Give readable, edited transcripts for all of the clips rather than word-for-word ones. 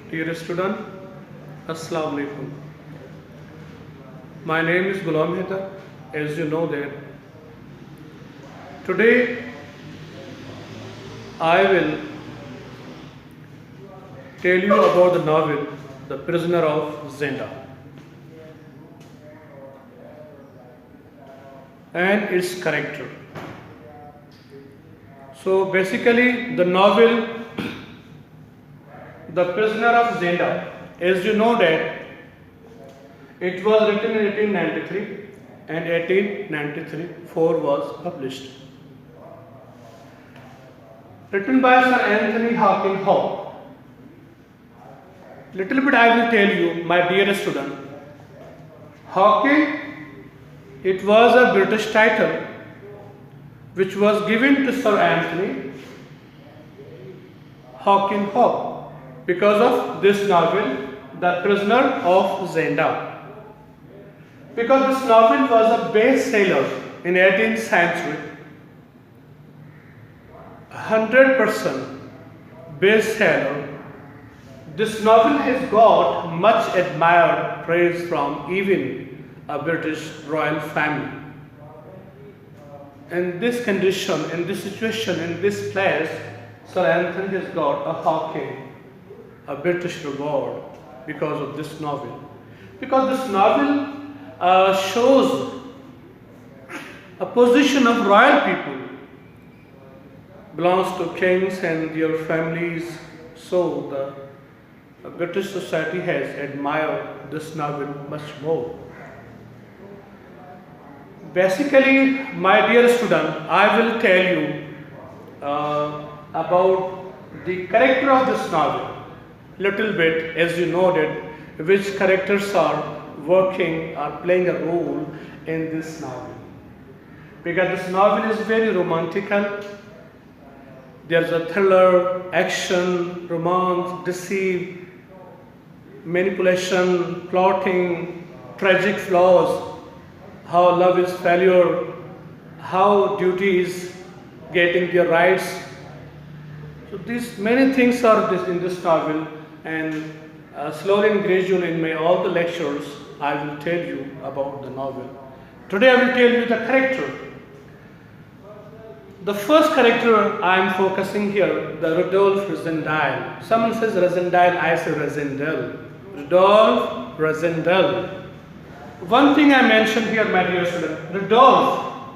Dear student, Assalamu alaikum. My name is Ghulam Haidar. As you know that today I will tell you about the novel The Prisoner of Zenda and its character. So basically the novel The Prisoner of Zenda, as you know that it was written in 1893 and 1893 4 was published. Written by Sir Anthony Hawking Hall. Little bit I will tell you, my dear student. Hawking, it was a British title which was given to Sir Anthony Hawking Hall because of this novel, The Prisoner of Zenda. Because this novel was a bestseller in 18th century, 100% bestseller. This novel has got much admired praise from even a British royal family. In this condition, in this situation, in this place, Sir Anthony has got a Hawking, a British reward because of this novel. Because this novel shows a position of royal people, belongs to kings and their families. So the British society has admired this novel much more. Basically, my dear student, I will tell you about the character of this novel. Little bit, as you know that which characters are playing a role in this novel. Because this novel is very romantical. There's a thriller, action, romance, deceit, manipulation, plotting, tragic flaws, how love is failure, how duty is getting their rights. So these many things are in this novel, and slowly and gradually in all the lectures I will tell you about the novel. Today I will tell you the character. The first character I am focusing here, the Rodolphe Rozendal. Someone says Rozendal, I say Rozendal. Rodolphe Rozendal. One thing I mentioned here, my dear student, Rodolphe.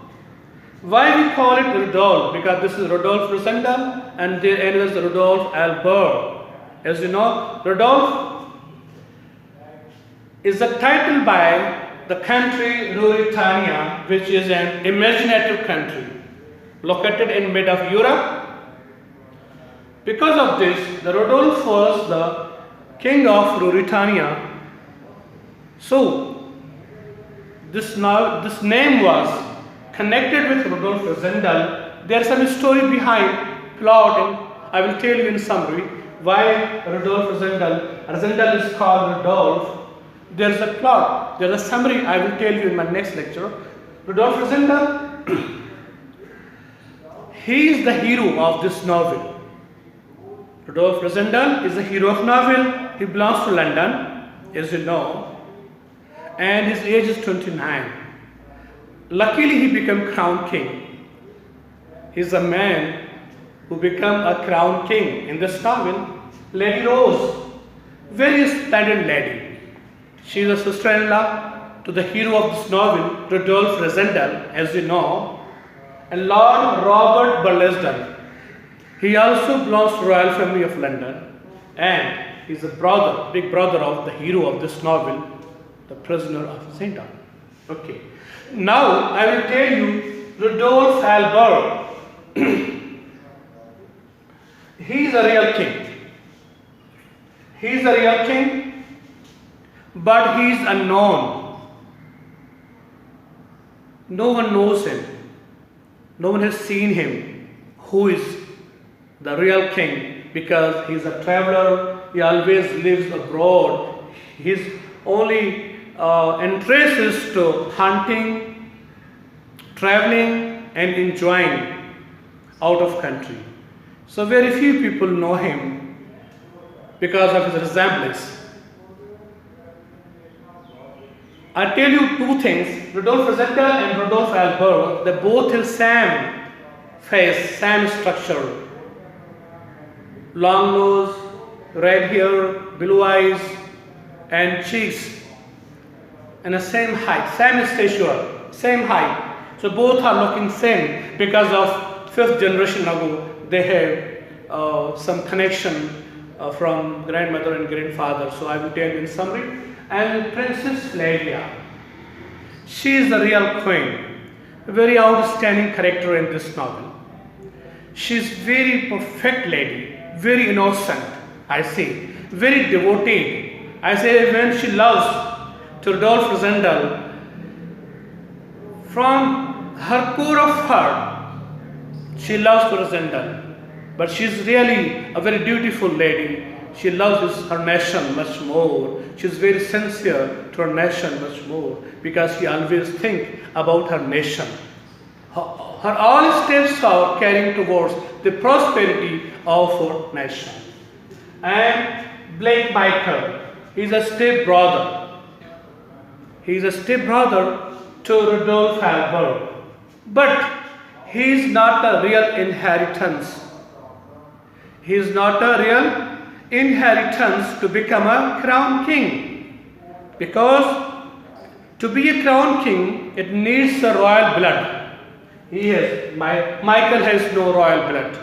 Why we call it Rodolphe? Because this is Rodolphe Rozendal and the end is Rodolphe Albert. As you know, Rodolphe is a title by the country Ruritania, which is an imaginative country located in mid of Europe. Because of this, the Rodolphe was the king of Ruritania. So this name was connected with Rodolphe Rozendal. There is some story behind plot, and I will tell you in summary why Rodolphe Rozendal is called Rodolphe. There is a plot, there is a summary I will tell you in my next lecture. Rodolphe Rozendal, he is the hero of this novel. Rodolphe Rozendal is the hero of novel. He belongs to London, as you know, and his age is 29. Luckily, he became crown king. He is a man who became a crown king. In this novel, Lady Rose, very splendid lady. She is a sister-in-law to the hero of this novel, Rodolphe Rozendal, as you know, and Lord Robert Burlesdon. He also belongs to the royal family of London, and he is a brother, big brother of the hero of this novel, The Prisoner of Zenda. Okay. Now I will tell you Rodolphe Albert. He is a real king. He is a real king, but he is unknown. No one knows him. No one has seen him. Who is the real king? Because he is a traveler. He always lives abroad. His only interest is to hunting, traveling, and enjoying out of country. So very few people know him. because of his resemblance. I tell you two things, Rudolf Rosendahl and Rudolf Albert, they both have same face, same structure. Long nose, red hair, blue eyes, and cheeks, and the same height, same stature, same height. So both are looking same because of fifth generation ago they have some connection from grandmother and grandfather. So I will tell you in summary. And Princess Flavia, she is the real queen, a very outstanding character in this novel. She is very perfect lady, very innocent, I say, very devoted. I say when she loves to Rudolf Rosendahl, from her core of heart, she loves Rosendahl. But she is really a very beautiful lady. She loves her nation much more. She is very sincere to her nation much more because she always thinks about her nation. Her all steps are carrying towards the prosperity of her nation. And Blake Michael, he is a step brother. He is a step brother to Rudolf Albert. But he is not a real inheritance. He is not a real inheritance to become a crown king, because to be a crown king it needs a royal blood. Michael has no royal blood.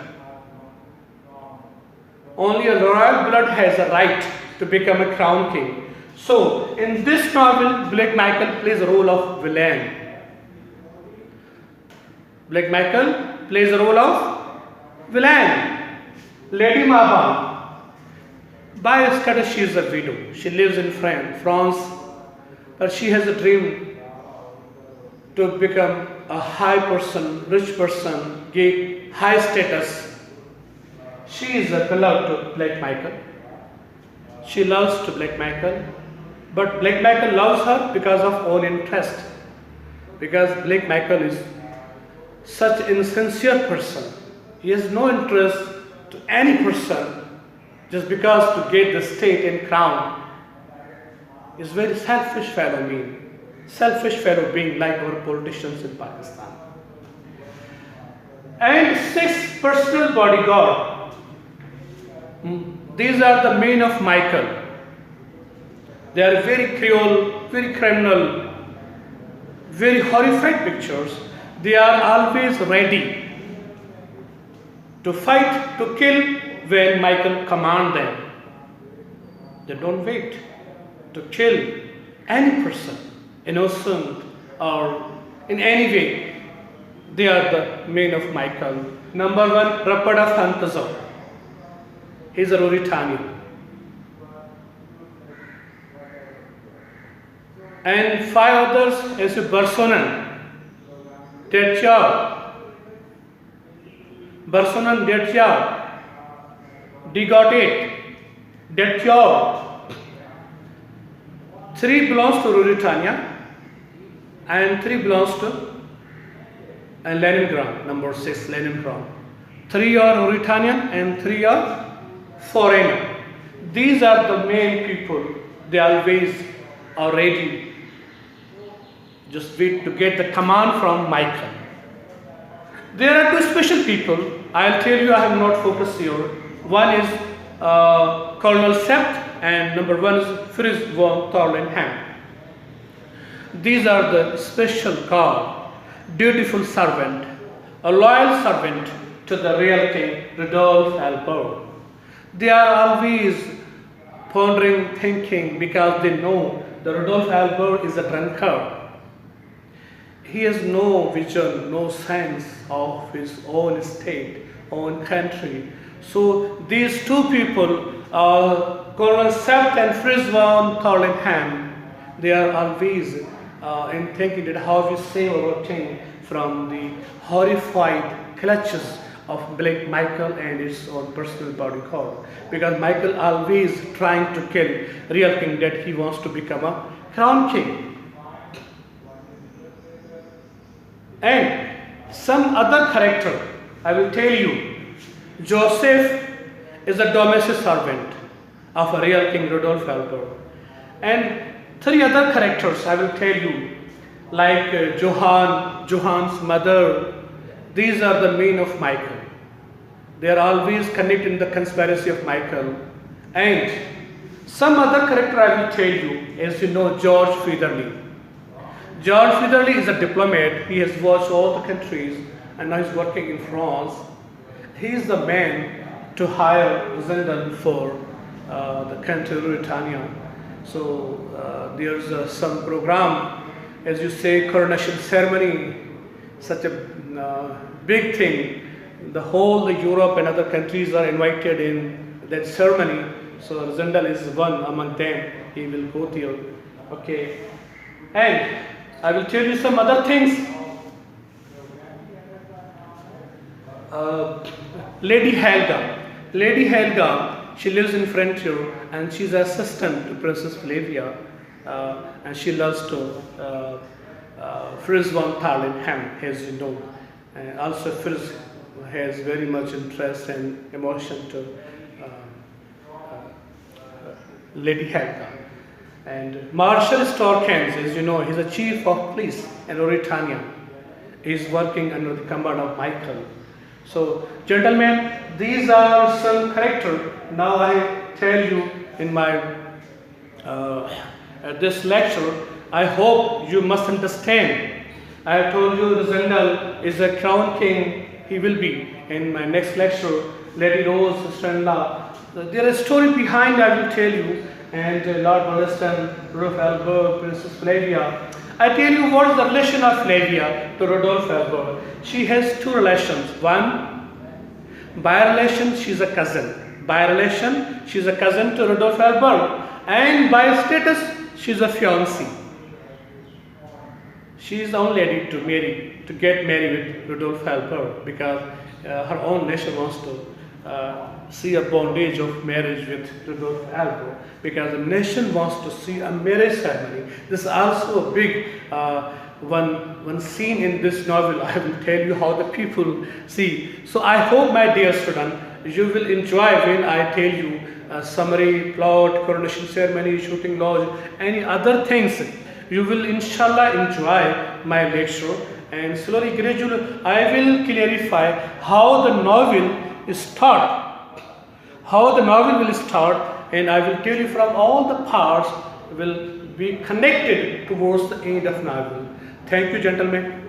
Only a royal blood has a right to become a crown king. So in this novel, Blake Michael plays the role of villain. Blake Michael plays the role of villain. Lady Mabon, by status she is a widow. She lives in France, but she has a dream to become a high person, rich person, get high status. She is a beloved to Blake Michael. She loves to Blake Michael, but Blake Michael loves her because of own interest. Because Blake Michael is such an insincere person. He has no interest to any person just because to get the state and crown. Is very selfish fellow being. Selfish fellow being like our politicians in Pakistan. And 6 personal bodyguard. These are the men of Michael. They are very cruel, very criminal, very horrified pictures. They are always ready to fight, to kill when Michael commands them. They don't wait to kill any person, innocent or in any way. They are the men of Michael. Number 1, Rapad of Hantazo. He is a Ruritanian. And 5 others is Barsonan, Tetchar, Barsonan Detchar, Digotate, Detchar. 3 belongs to Ruritania and 3 belongs to Leningrad, number 6, Leningrad. 3 are Ruritanian and 3 are foreigner. These are the main people. They always are ready just wait to get the command from Michael. There are 2 special people. I'll tell you, I have not focused here. One is Colonel Sept and number 1 is Fritz von Tarlenheim. These are the special guard, dutiful servant, a loyal servant to the real king, Rudolf Albert. They are always pondering, thinking, because they know that Rudolf Albert is a drunkard. He has no vision, no sense of his own state, own country. So these 2 people, Colonel Sept and Fritz von Tarlenheim, they are always in thinking that how we save our king from the horrified clutches of Blake Michael and his own personal bodyguard. Because Michael always trying to kill real king, that he wants to become a crown king. And some other character, I will tell you. Joseph is a domestic servant, of a real King Rudolf Albert. And three other characters I will tell you, like Johan's mother. These are the men of Michael. They are always connected in the conspiracy of Michael. And some other character I will tell you, as you know, George Federley. George Federley is a diplomat. He has watched all the countries and now he's working in France. He is the man to hire Zendel for the country Britannia. So there's some program, as you say, coronation ceremony, such a big thing. The whole Europe and other countries are invited in that ceremony. So Zendel is one among them. He will go there. Okay. And I will tell you some other things. Lady Helga. Lady Helga, she lives in Frontier and she's assistant to Princess Flavia. And she loves to Fritz von Tarlenheim, as you know. And also Fritz has very much interest and emotion to Lady Helga. And Marshal Storkens, as you know, he's a chief of police in Mauritania. He's working under the command of Michael. So, gentlemen, these are some characters. Now I tell you in my this lecture, I hope you must understand. I have told you Zendel is a crown king. He will be in my next lecture. Lady Rose, sister-in-law. There is a story behind, I will tell you. And Lord Wollaston, Rudolf Albert, Princess Flavia. I tell you what is the relation of Flavia to Rudolf Albert. She has two relations. One, by relation, she is a cousin. By relation, she is a cousin to Rudolf Albert. And by status, she is a fiancée. She is the only lady to get married with Rudolf Albert because her own nation wants to see a bondage of marriage with Rudolf Albert because the nation wants to see a marriage ceremony. This is also a big one scene in this novel. I will tell you how the people see. So I hope, my dear student, you will enjoy when I tell you summary, plot, coronation ceremony, shooting lodge, any other things. You will inshallah enjoy my lecture, and slowly, gradually, I will clarify how the novel will start, and I will tell you from all the parts will be connected towards the end of novel. Thank you, gentlemen.